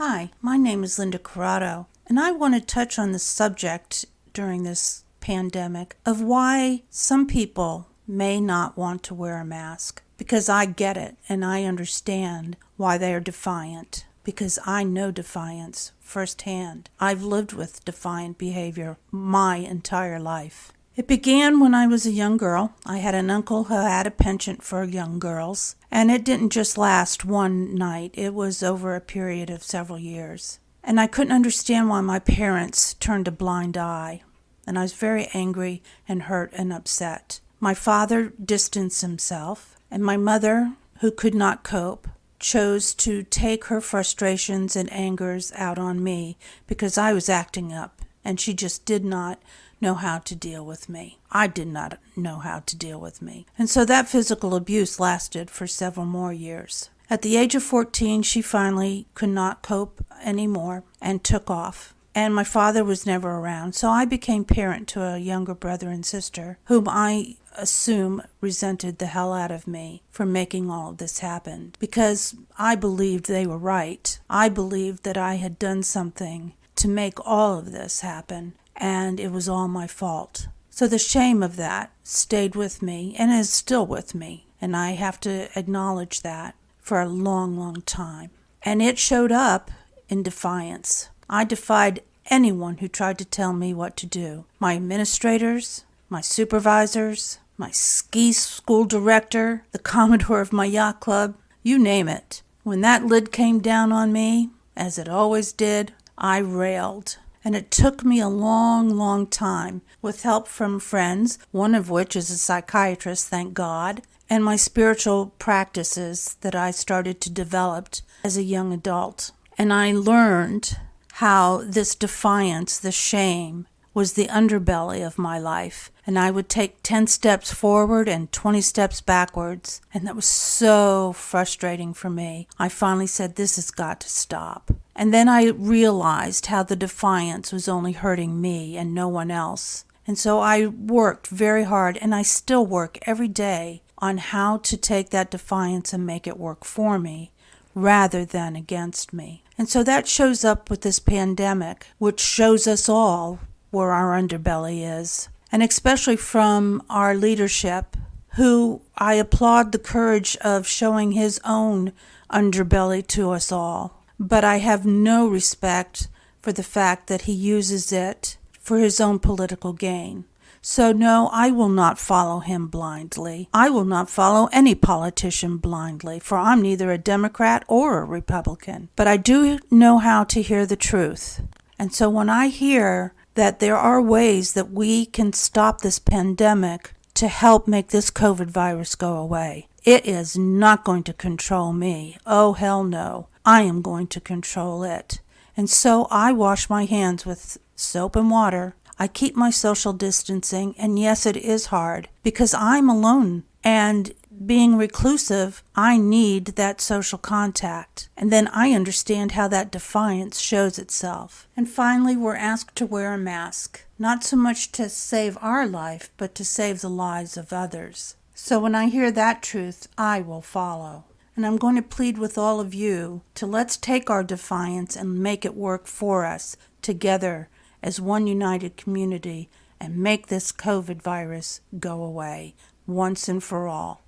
Hi, my name is Linda Corrado, and I want to touch on the subject during this pandemic of why some people may not want to wear a mask. Because I get it, and I understand why they are defiant. Because I know defiance firsthand. I've lived with defiant behavior my entire life. It began when I was a young girl. I had an uncle who had a penchant for young girls, and it didn't just last one night. It was over a period of several years. And I couldn't understand why my parents turned a blind eye, and I was very angry and hurt and upset. My father distanced himself, and my mother, who could not cope, chose to take her frustrations and angers out on me because I was acting up, and she just did not know how to deal with me. I did not know how to deal with me. And so that physical abuse lasted for several more years. At the age of 14, she finally could not cope anymore and took off. And my father was never around, so I became parent to a younger brother and sister, whom I assume resented the hell out of me for making all of this happen. Because I believed they were right. I believed that I had done something to make all of this happen, and it was all my fault. So the shame of that stayed with me and is still with me, and I have to acknowledge that for a long, long time. And it showed up in defiance. I defied anyone who tried to tell me what to do. My administrators, my supervisors, my ski school director, the commodore of my yacht club, you name it. When that lid came down on me, as it always did, I railed. And it took me a long, long time, with help from friends, one of which is a psychiatrist, thank God, and my spiritual practices that I started to develop as a young adult. And I learned how this defiance, the shame, was the underbelly of my life. And I would take 10 steps forward and 20 steps backwards. And that was so frustrating for me. I finally said, this has got to stop. And then I realized how the defiance was only hurting me and no one else. And so I worked very hard, and I still work every day on how to take that defiance and make it work for me rather than against me. And so that shows up with this pandemic, which shows us all where our underbelly is. And especially from our leadership, who I applaud the courage of showing his own underbelly to us all. But I have no respect for the fact that he uses it for his own political gain. So no, I will not follow him blindly. I will not follow any politician blindly, for I'm neither a Democrat or a Republican. But I do know how to hear the truth. And so when I hear that there are ways that we can stop this pandemic to help make this COVID virus go away, it is not going to control me. Oh, hell no. I am going to control it. And so I wash my hands with soap and water. I keep my social distancing, and yes, it is hard because I'm alone. And being reclusive, I need that social contact. And then I understand how that defiance shows itself. And finally, we're asked to wear a mask, not so much to save our life, but to save the lives of others. So when I hear that truth, I will follow. And I'm going to plead with all of you to let's take our defiance and make it work for us together as one united community and make this COVID virus go away once and for all.